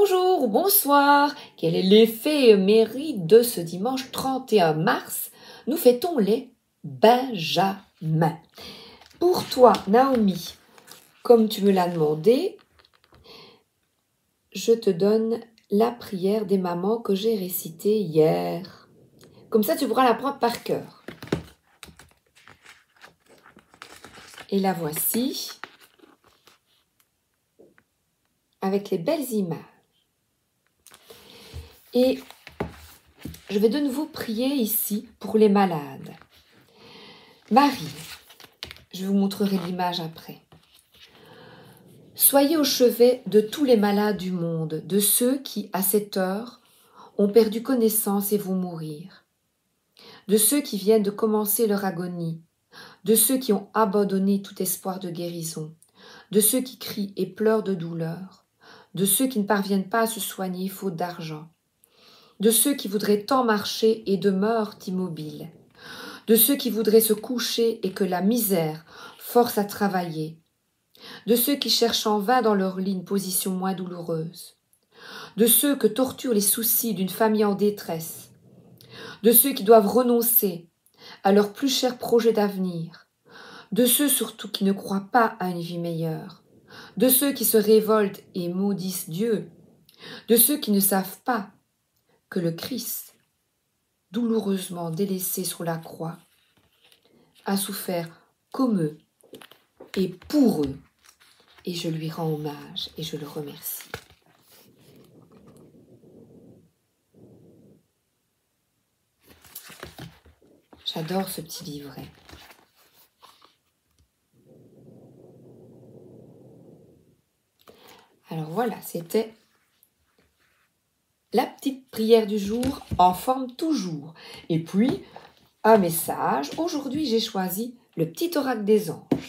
Bonjour ou bonsoir, quel est l'éphémérie de ce dimanche 31 mars? Nous fêtons les Benjamins. Pour toi, Naomi, comme tu me l'as demandé, je te donne la prière des mamans que j'ai récitée hier. Comme ça, tu pourras l'apprendre par cœur. Et la voici, avec les belles images. Et je vais de nouveau prier ici pour les malades. Marie, je vous montrerai l'image après. Soyez au chevet de tous les malades du monde, de ceux qui, à cette heure, ont perdu connaissance et vont mourir, de ceux qui viennent de commencer leur agonie, de ceux qui ont abandonné tout espoir de guérison, de ceux qui crient et pleurent de douleur, de ceux qui ne parviennent pas à se soigner faute d'argent, de ceux qui voudraient tant marcher et demeurent immobiles, de ceux qui voudraient se coucher et que la misère force à travailler, de ceux qui cherchent en vain dans leur lit une position moins douloureuse, de ceux que torturent les soucis d'une famille en détresse, de ceux qui doivent renoncer à leurs plus chers projets d'avenir, de ceux surtout qui ne croient pas à une vie meilleure, de ceux qui se révoltent et maudissent Dieu, de ceux qui ne savent pas que le Christ, douloureusement délaissé sur la croix, a souffert comme eux et pour eux, et je lui rends hommage et je le remercie. J'adore ce petit livret. Alors voilà, c'était la petite prière du jour en forme toujours. Et puis, un message. Aujourd'hui, j'ai choisi le petit oracle des anges.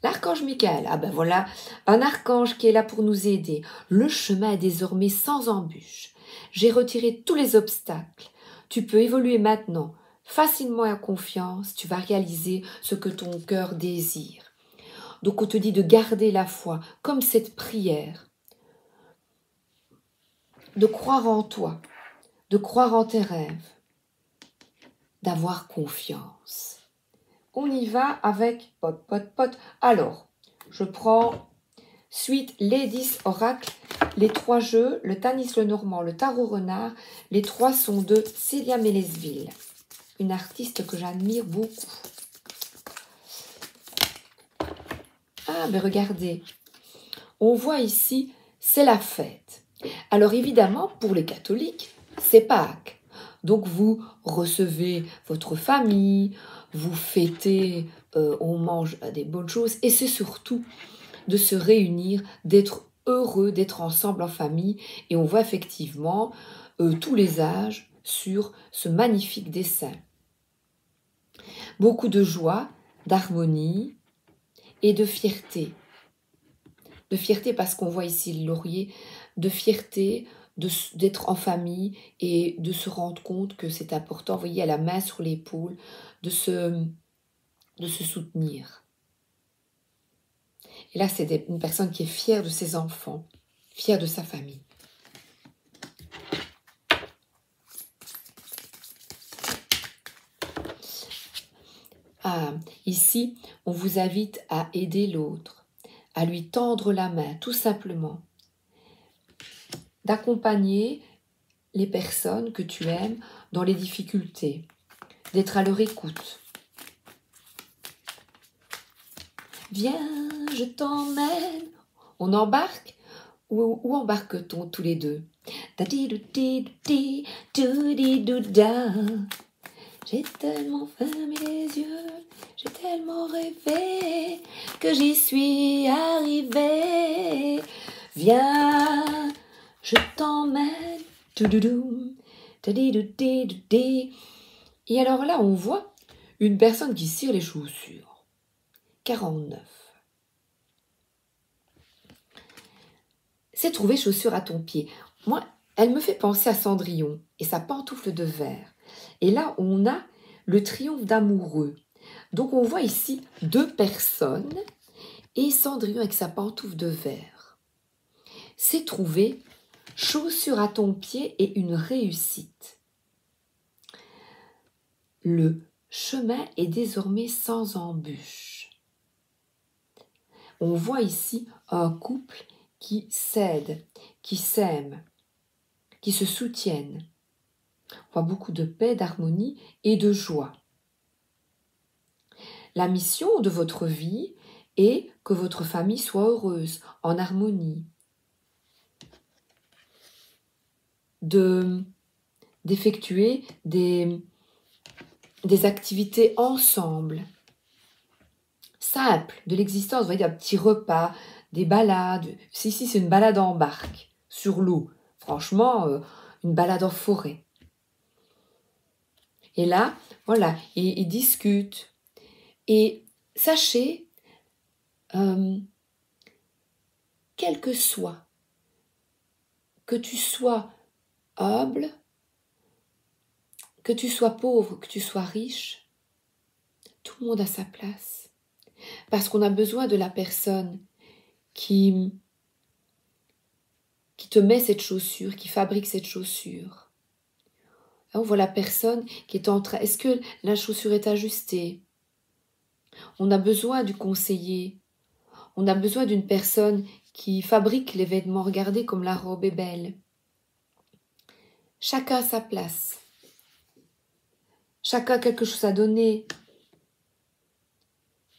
L'archange Michael, ah ben voilà, un archange qui est là pour nous aider. Le chemin est désormais sans embûche. J'ai retiré tous les obstacles. Tu peux évoluer maintenant. Facilement et en confiance, tu vas réaliser ce que ton cœur désire. Donc on te dit de garder la foi, comme cette prière. De croire en toi, de croire en tes rêves, d'avoir confiance. On y va avec pot. Alors, je prends suite les 10 oracles, les 3 jeux, le Tanis le Normand, le Tarot Renard. Les 3 sont de Célia Mélesville, une artiste que j'admire beaucoup. Ah, mais regardez, on voit ici, c'est la fête. Alors évidemment, pour les catholiques, c'est Pâques. Donc vous recevez votre famille, vous fêtez, on mange des bonnes choses et c'est surtout de se réunir, d'être heureux, d'être ensemble en famille. Et on voit effectivement tous les âges sur ce magnifique dessin. Beaucoup de joie, d'harmonie et de fierté. De fierté parce qu'on voit ici le laurier, de fierté d'être en famille et de se rendre compte que c'est important, vous voyez, à la main sur l'épaule, de se soutenir. Et là, c'est une personne qui est fière de ses enfants, fière de sa famille. Ah, ici, on vous invite à aider l'autre, à lui tendre la main, tout simplement. D'accompagner les personnes que tu aimes dans les difficultés, d'être à leur écoute. Viens, je t'emmène. On embarque ou embarque-t-on tous les deux? J'ai tellement fermé les yeux, j'ai tellement rêvé que j'y suis arrivée. Viens, je t'emmène. Et alors là, on voit une personne qui cire les chaussures. 49. C'est trouver chaussure à ton pied. Moi, elle me fait penser à Cendrillon et sa pantoufle de verre. Et là, on a le triomphe d'amoureux. Donc, on voit ici 2 personnes et Cendrillon avec sa pantoufle de verre. C'est trouvé chaussure à ton pied et une réussite. Le chemin est désormais sans embûche. On voit ici un couple qui s'aide, qui s'aime, qui se soutiennent. On voit beaucoup de paix, d'harmonie et de joie. La mission de votre vie est que votre famille soit heureuse, en harmonie, d'effectuer des activités ensemble, simples de l'existence. Vous voyez, un petit repas, des balades. Si, c'est une balade en barque, sur l'eau. Franchement, une balade en forêt. Et là, voilà, ils discutent. Et sachez, quel que soit, que tu sois humble, que tu sois pauvre, que tu sois riche, tout le monde a sa place. Parce qu'on a besoin de la personne qui te met cette chaussure, qui fabrique cette chaussure. Là, on voit la personne qui est en train... Est-ce que la chaussure est ajustée? On a besoin du conseiller. On a besoin d'une personne qui fabrique les vêtements. Regardez comme la robe est belle. Chacun a sa place. Chacun a quelque chose à donner.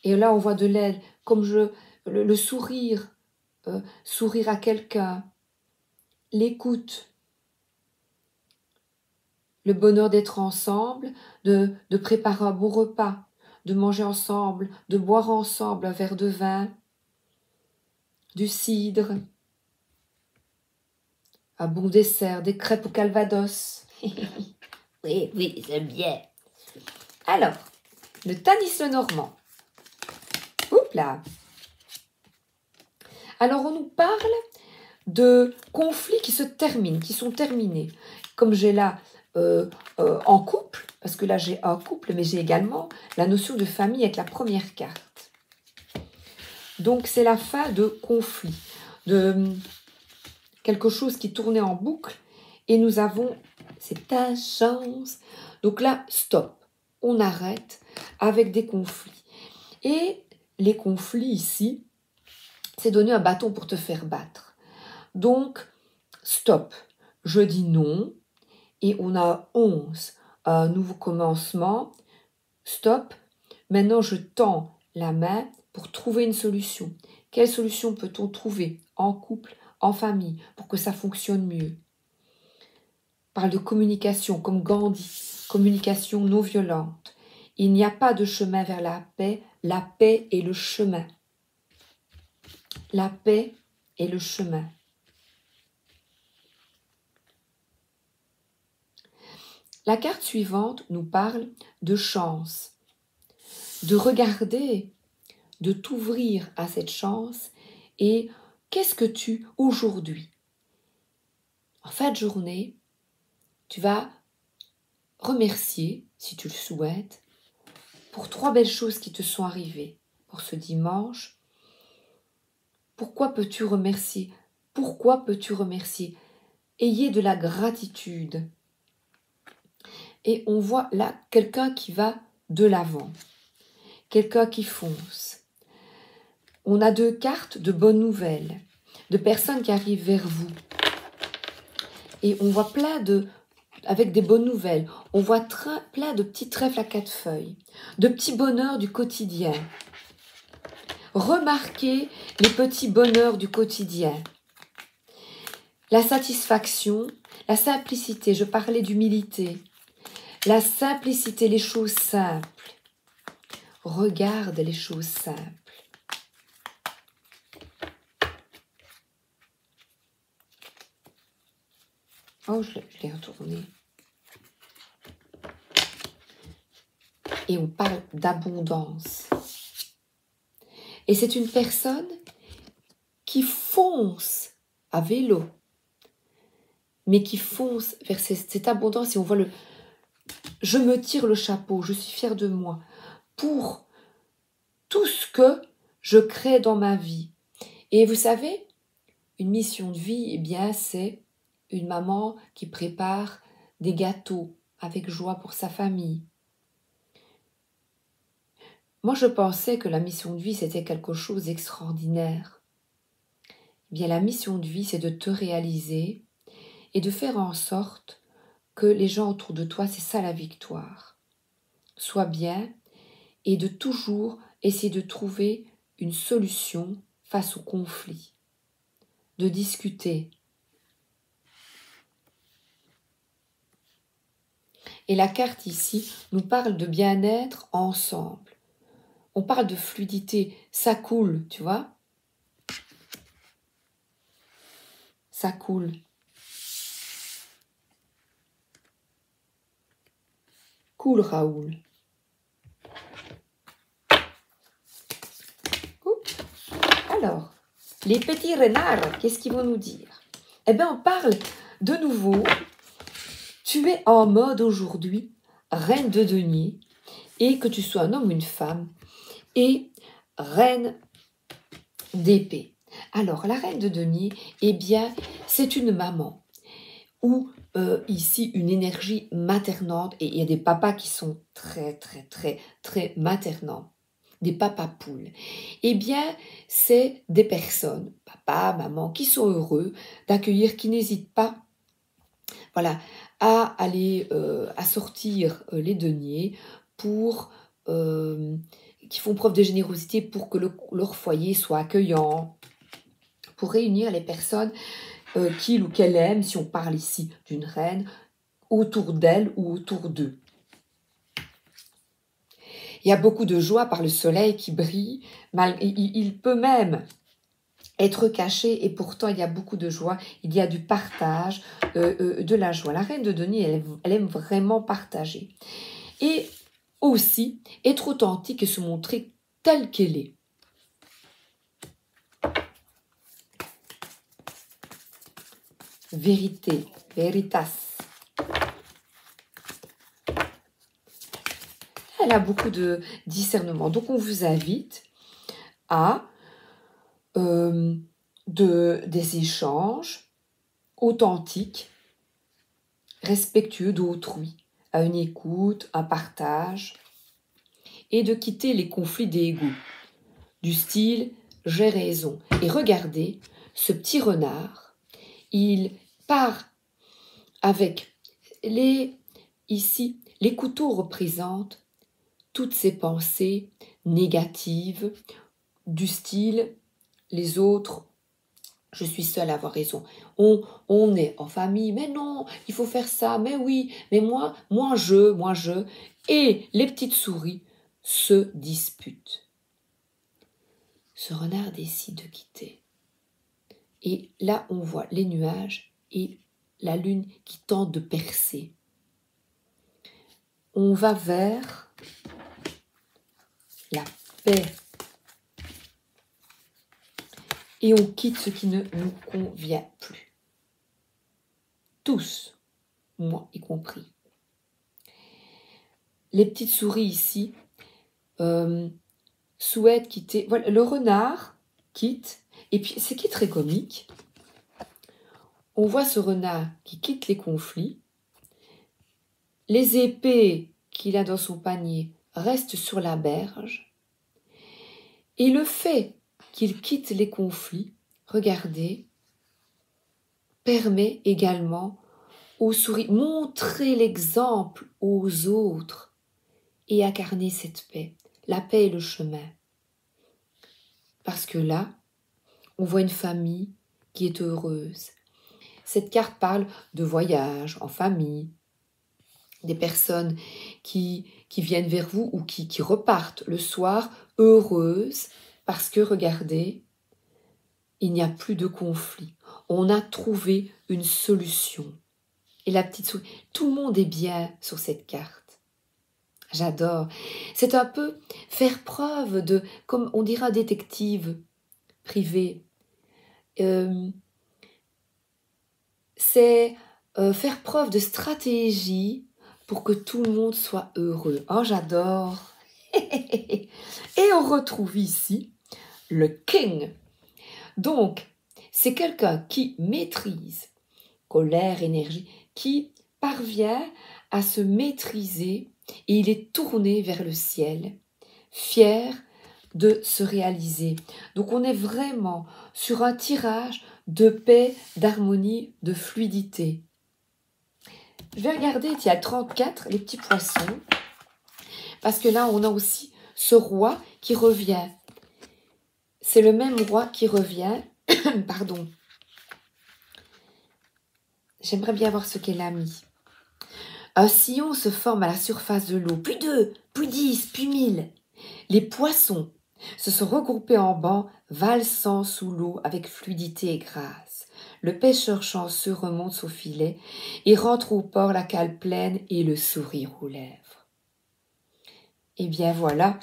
Et là, on voit de l'aide, comme le sourire, sourire à quelqu'un, l'écoute, le bonheur d'être ensemble, de préparer un bon repas, de manger ensemble, de boire ensemble un verre de vin, du cidre, un bon dessert, des crêpes au calvados. Oui, j'aime bien. Alors, le Tanis le Normand. Oups là. Alors, on nous parle de conflits qui se terminent, qui sont terminés. Comme j'ai là en couple, parce que là j'ai un couple, mais j'ai également la notion de famille avec la première carte. Donc c'est la fin de conflit, de quelque chose qui tournait en boucle, et nous avons, c'est ta chance. Donc là, stop, on arrête avec des conflits. Et les conflits ici, c'est donner un bâton pour te faire battre. Donc, stop, je dis non, et on a 11, un nouveau commencement, stop, maintenant je tends la main pour trouver une solution. Quelle solution peut-on trouver en couple, en famille, pour que ça fonctionne mieux? On parle de communication, comme Gandhi, communication non violente. Il n'y a pas de chemin vers la paix est le chemin. La paix est le chemin. La carte suivante nous parle de chance, de regarder, de t'ouvrir à cette chance et qu'est-ce que tu, aujourd'hui, en fin de journée, tu vas remercier, si tu le souhaites, pour 3 belles choses qui te sont arrivées pour ce dimanche. Pourquoi peux-tu remercier? Pourquoi peux-tu remercier? Ayez de la gratitude. Et on voit là quelqu'un qui va de l'avant, quelqu'un qui fonce. On a 2 cartes de bonnes nouvelles, de personnes qui arrivent vers vous. Et on voit avec des bonnes nouvelles, on voit plein de petits trèfles à 4 feuilles, de petits bonheurs du quotidien. Remarquez les petits bonheurs du quotidien. La satisfaction, la simplicité, je parlais d'humilité. La simplicité, les choses simples. Regarde les choses simples. Oh, je l'ai retourné. Et on parle d'abondance. Et c'est une personne qui fonce à vélo, mais qui fonce vers cette abondance. Et on voit je me tire le chapeau, je suis fière de moi pour tout ce que je crée dans ma vie. Et vous savez, une mission de vie, eh bien, c'est une maman qui prépare des gâteaux avec joie pour sa famille. Moi, je pensais que la mission de vie, c'était quelque chose d'extraordinaire. Eh bien, la mission de vie, c'est de te réaliser et de faire en sorte que les gens autour de toi, c'est ça la victoire. Sois bien et de toujours essayer de trouver une solution face au conflit, de discuter. Et la carte ici nous parle de bien-être ensemble. On parle de fluidité, ça coule, tu vois? Ça coule. Cool, Raoul. Alors, les petits renards, qu'est-ce qu'ils vont nous dire? Eh bien, on parle de nouveau. Tu es en mode aujourd'hui, reine de denier, et que tu sois un homme ou une femme, et reine d'épée. Alors, la reine de denier, eh bien, c'est une maman, ou ici une énergie maternante, et il y a des papas qui sont très maternants, des papas poules. Eh bien, c'est des personnes, papa, maman, qui sont heureux d'accueillir, qui n'hésitent pas, voilà, à aller à sortir les deniers pour qui font preuve de générosité pour que leur foyer soit accueillant, pour réunir les personnes qu'il ou qu'elle aime, si on parle ici d'une reine, autour d'elle ou autour d'eux. Il y a beaucoup de joie par le soleil qui brille, il peut même être caché et pourtant il y a beaucoup de joie, il y a du partage, de la joie. La reine de denier, elle aime vraiment partager. Et aussi être authentique et se montrer telle qu'elle est. Vérité, veritas. Elle a beaucoup de discernement. Donc on vous invite à des échanges authentiques, respectueux d'autrui, à une écoute, un partage, et de quitter les conflits d'ego, du style « j'ai raison ». Et regardez, ce petit renard, il part avec ici, les couteaux représentent toutes ces pensées négatives, du style « les autres ». Je suis seule à avoir raison. On est en famille, mais non, il faut faire ça, mais oui, mais moi je. Et les petites souris se disputent. Ce renard décide de quitter. Et là, on voit les nuages et la lune qui tente de percer. On va vers la paix. Et on quitte ce qui ne nous convient plus. Tous, moi y compris. Les petites souris ici souhaitent quitter. Voilà, le renard quitte. Et puis, ce qui est très comique, on voit ce renard qui quitte les conflits. Les épées qu'il a dans son panier restent sur la berge. Et le fait qu'il quitte les conflits, regardez, permet également aux souris montrer l'exemple aux autres et incarner cette paix. La paix est le chemin. Parce que là, on voit une famille qui est heureuse. Cette carte parle de voyage en famille, des personnes qui viennent vers vous ou qui repartent le soir heureuses parce que, regardez, il n'y a plus de conflit. On a trouvé une solution. Et la petite souris, tout le monde est bien sur cette carte. J'adore. C'est un peu faire preuve de, comme on dira, détective privé. C'est faire preuve de stratégie pour que tout le monde soit heureux. Oh, j'adore. Et on retrouve ici le king. Donc, c'est quelqu'un qui maîtrise colère, énergie, qui parvient à se maîtriser et il est tourné vers le ciel, fier de se réaliser. Donc on est vraiment sur un tirage de paix, d'harmonie, de fluidité. Je vais regarder, il y a 34, les petits poissons, parce que là on a aussi ce roi qui revient. C'est le même roi qui revient, pardon. J'aimerais bien voir ce qu'elle a mis. Un sillon se forme à la surface de l'eau, puis 2, puis 10, puis 1000. Les poissons se sont regroupés en banc, valsant sous l'eau avec fluidité et grâce. Le pêcheur chanceux remonte son filet et rentre au port la cale pleine et le sourire aux lèvres. Eh bien voilà,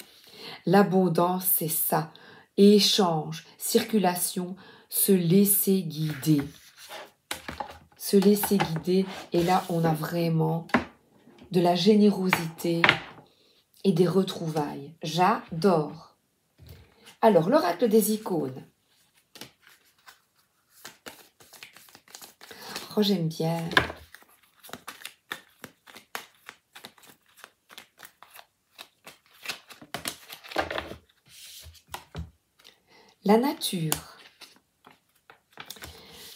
l'abondance c'est ça. Échange, circulation, se laisser guider. Se laisser guider, et là on a vraiment de la générosité et des retrouvailles. J'adore. Alors, l'oracle des icônes. Oh, j'aime bien. La nature.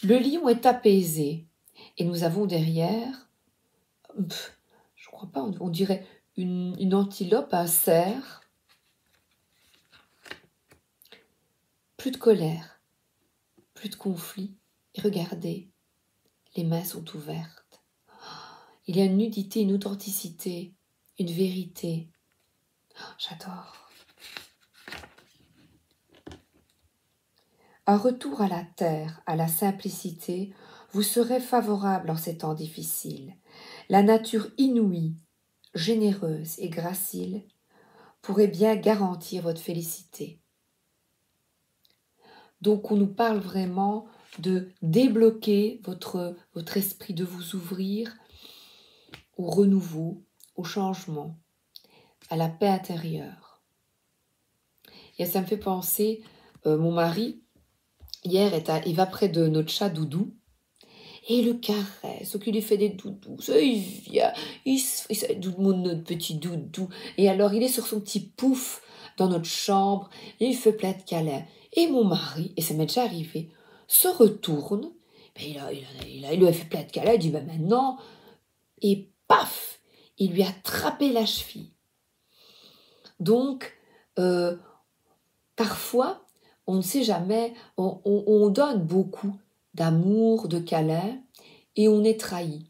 Le lion est apaisé et nous avons derrière, je crois pas, on dirait une antilope, un cerf. Plus de colère, plus de conflit. Et regardez, les mains sont ouvertes. Il y a une nudité, une authenticité, une vérité. Oh, j'adore. Un retour à la terre, à la simplicité, vous serait favorable en ces temps difficiles. La nature inouïe, généreuse et gracile pourrait bien garantir votre félicité. Donc on nous parle vraiment de débloquer votre esprit, de vous ouvrir au renouveau, au changement, à la paix intérieure. Et ça me fait penser, mon mari, hier, il va près de notre chat Doudou, et il le caresse, ou qu'il lui fait des doudous. Il vient, il demande notre petit doudou. Et alors, il est sur son petit pouf dans notre chambre, et il fait plein de câlins. Et mon mari, et ça m'est déjà arrivé, se retourne, et il lui a fait plein de câlins, il dit, maintenant, et paf, il lui a attrapé la cheville. Donc, parfois, on ne sait jamais, on donne beaucoup d'amour, de câlins, et on est trahi.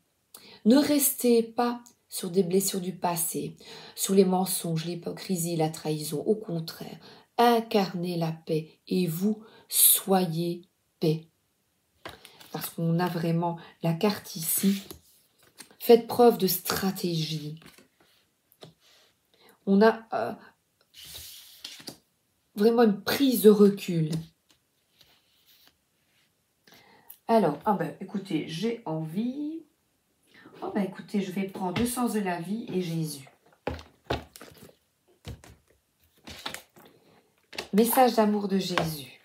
Ne restez pas sur des blessures du passé, sur les mensonges, l'hypocrisie, la trahison. Au contraire, incarnez la paix et vous, soyez paix. Parce qu'on a vraiment la carte ici. Faites preuve de stratégie. On a vraiment une prise de recul. Alors, écoutez, j'ai envie... écoutez, je vais prendre le sens de la vie et Jésus. Message d'amour de Jésus.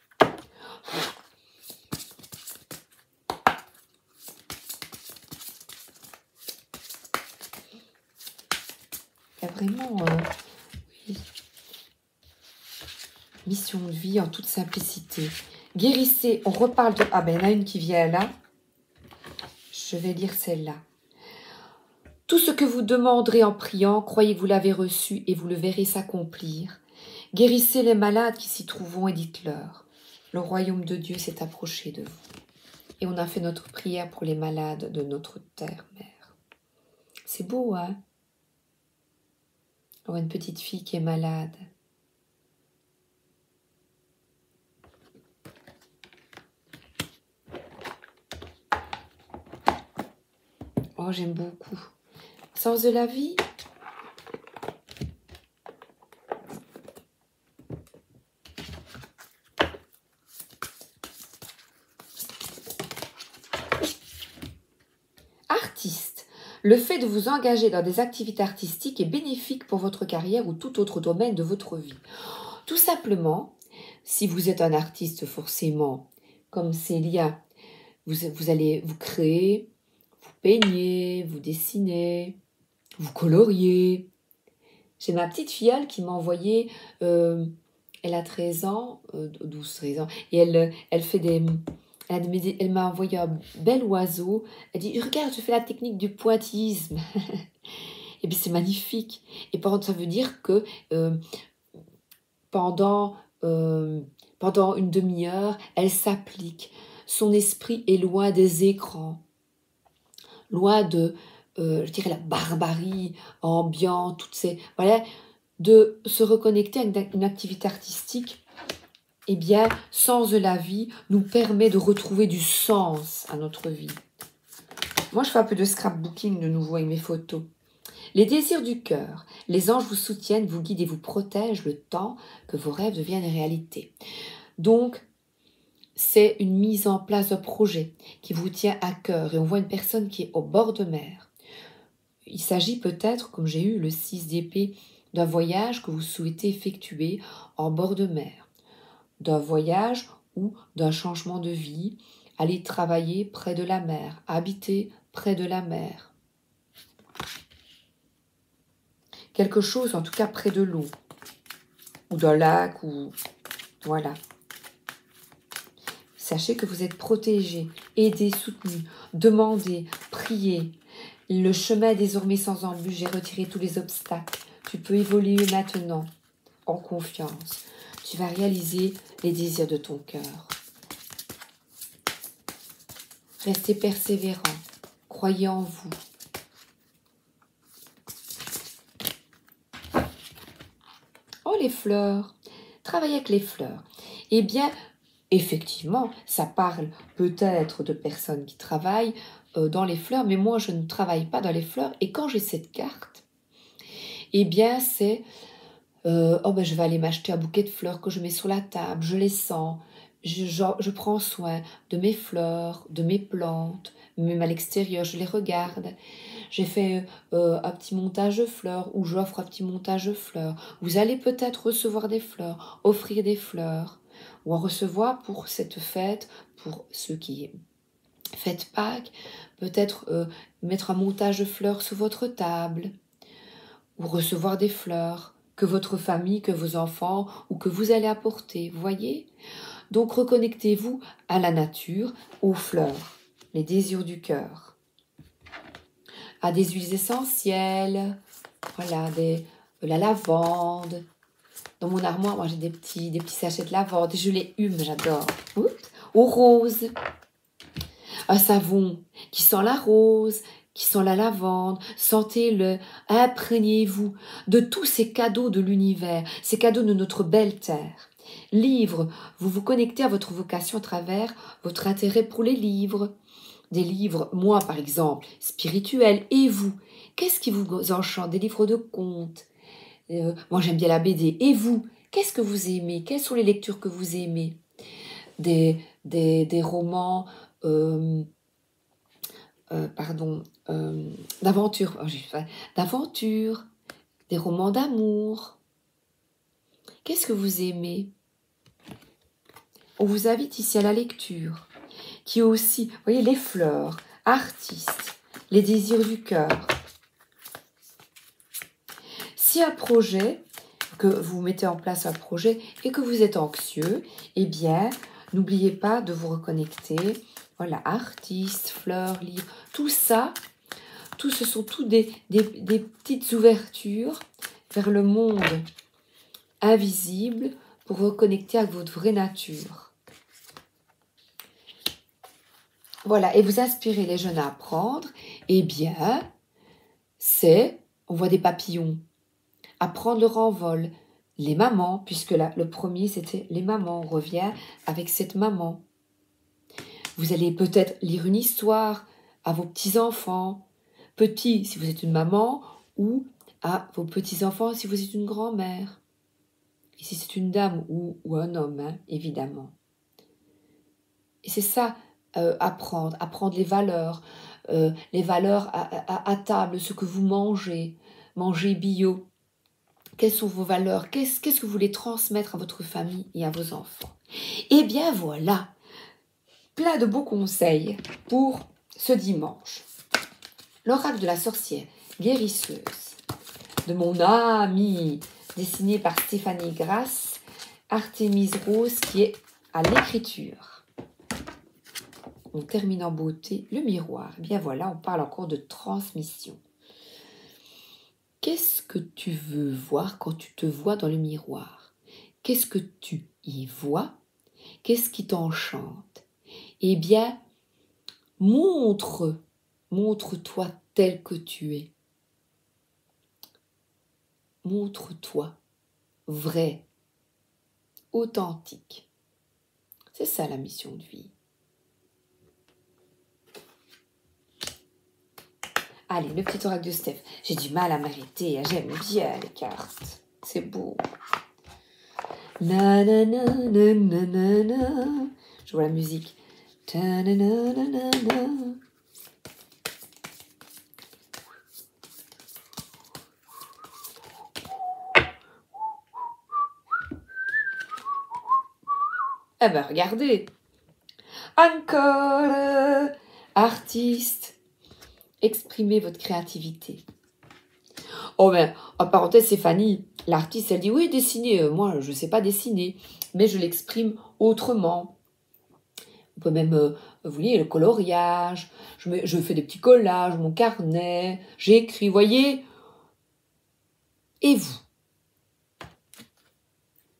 Il y a vraiment... oui. Mission de vie en toute simplicité. Guérissez, on reparle de... il y en a une qui vient là. Je vais lire celle-là. Tout ce que vous demanderez en priant, croyez que vous l'avez reçu et vous le verrez s'accomplir. Guérissez les malades qui s'y trouvent et dites-leur. Le royaume de Dieu s'est approché de vous. Et on a fait notre prière pour les malades de notre terre-mère. C'est beau, hein? On a une petite fille qui est malade. Oh, j'aime beaucoup. Sens de la vie. Artiste. Le fait de vous engager dans des activités artistiques est bénéfique pour votre carrière ou tout autre domaine de votre vie. Tout simplement, si vous êtes un artiste forcément, comme Célia, vous allez vous créer, vous peignez, vous dessinez, vous coloriez. J'ai ma petite filleule qui m'a envoyé, elle a 13 ans, 12-13 ans, et elle fait elle m'a envoyé un bel oiseau. Elle dit, regarde, je fais la technique du pointillisme. Et bien c'est magnifique. Et ça veut dire que pendant une demi-heure, elle s'applique. Son esprit est loin des écrans, loin de, je dirais, la barbarie ambiante, toutes ces... Voilà, de se reconnecter avec une activité artistique, eh bien, sens de la vie nous permet de retrouver du sens à notre vie. Moi, je fais un peu de scrapbooking de nouveau avec mes photos. Les désirs du cœur, les anges vous soutiennent, vous guident et vous protègent le temps que vos rêves deviennent réalité. Donc, c'est une mise en place d'un projet qui vous tient à cœur et on voit une personne qui est au bord de mer. Il s'agit peut-être, comme j'ai eu le 6 d'épée, d'un voyage que vous souhaitez effectuer en bord de mer, d'un voyage ou d'un changement de vie, aller travailler près de la mer, habiter près de la mer. Quelque chose, en tout cas, près de l'eau, ou d'un lac, ou... Voilà. Sachez que vous êtes protégé, aidé, soutenu, demandé, prié. Le chemin est désormais sans embûche, j'ai retiré tous les obstacles. Tu peux évoluer maintenant, en confiance. Tu vas réaliser les désirs de ton cœur. Restez persévérant, croyez en vous. Oh, les fleurs, travaillez avec les fleurs. Eh bien, effectivement, ça parle peut-être de personnes qui travaillent dans les fleurs, mais moi, je ne travaille pas dans les fleurs. Et quand j'ai cette carte, eh bien, c'est... je vais aller m'acheter un bouquet de fleurs que je mets sur la table, je les sens, je prends soin de mes fleurs, de mes plantes, même à l'extérieur, je les regarde. J'ai fait un petit montage de fleurs ou j'offre un petit montage de fleurs. Vous allez peut-être recevoir des fleurs, offrir des fleurs ou en recevoir pour cette fête, pour ceux qui fêtent Pâques, peut-être mettre un montage de fleurs sur votre table ou recevoir des fleurs que votre famille, que vos enfants ou que vous allez apporter, vous voyez? Donc reconnectez-vous à la nature, aux fleurs, les désirs du cœur, à des huiles essentielles, voilà, de la lavande. Dans mon armoire, moi j'ai des petits sachets de lavande, je les hume, j'adore. Aux roses, un savon qui sent la rose, qui sent la lavande, sentez-le, imprégnez-vous de tous ces cadeaux de l'univers, ces cadeaux de notre belle terre. Livres, vous vous connectez à votre vocation à travers votre intérêt pour les livres. Des livres, moi par exemple, spirituels, et vous, qu'est-ce qui vous enchante? Des livres de contes. Moi j'aime bien la BD, et vous, qu'est-ce que vous aimez? Quelles sont les lectures que vous aimez? Des romans... d'aventure, d'aventure, des romans d'amour. Qu'est-ce que vous aimez? On vous invite ici à la lecture, qui est aussi, vous voyez, les fleurs, artistes, les désirs du cœur. Si un projet, que vous mettez en place un projet et que vous êtes anxieux, eh bien, n'oubliez pas de vous reconnecter. Voilà, artistes, fleurs, livres, tout ça, ce sont tous des petites ouvertures vers le monde invisible pour vous reconnecter avec votre vraie nature. Voilà, et vous inspirez les jeunes à apprendre, eh bien, on voit des papillons, apprendre leur envol, les mamans, puisque là, le premier c'était les mamans, on revient avec cette maman. Vous allez peut-être lire une histoire à vos petits-enfants, petits si vous êtes une maman, ou à vos petits-enfants si vous êtes une grand-mère. Et si c'est une dame ou un homme, hein, évidemment. Et c'est ça, apprendre les valeurs, les valeurs à table, ce que vous mangez, mangez bio. Quelles sont vos valeurs? Qu'est-ce que vous voulez transmettre à votre famille et à vos enfants? Eh bien voilà, plein de beaux conseils pour ce dimanche. L'oracle de la sorcière guérisseuse de mon ami, dessiné par Stéphanie Grasse, Artémise Rose, qui est à l'écriture. On termine en beauté le miroir. Eh bien voilà, on parle encore de transmission. Qu'est-ce que tu veux voir quand tu te vois dans le miroir? Qu'est-ce que tu y vois? Qu'est-ce qui t'enchante? Eh bien, montre-toi tel que tu es. Montre-toi vrai, authentique. C'est ça la mission de vie. Allez, le petit oracle de Steph. J'ai du mal à m'arrêter, j'aime bien les cartes. C'est beau. Na na na na na na na. Je vois la musique. Ta na na na na na. Eh ben regardez. Encore artiste. Exprimez votre créativité. Oh ben, en parenthèse, c'est Fanny, l'artiste, elle dit oui, dessiner. Moi, je ne sais pas dessiner, mais je l'exprime autrement. On peut même, vous voyez, le coloriage. Je fais des petits collages, mon carnet, j'écris, voyez. Et vous?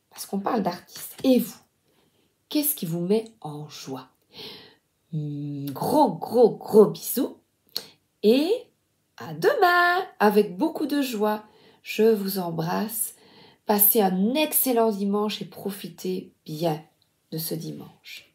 Parce qu'on parle d'artiste. Et vous? Qu'est-ce qui vous met en joie? Gros bisous. Et à demain, avec beaucoup de joie. Je vous embrasse. Passez un excellent dimanche et profitez bien de ce dimanche.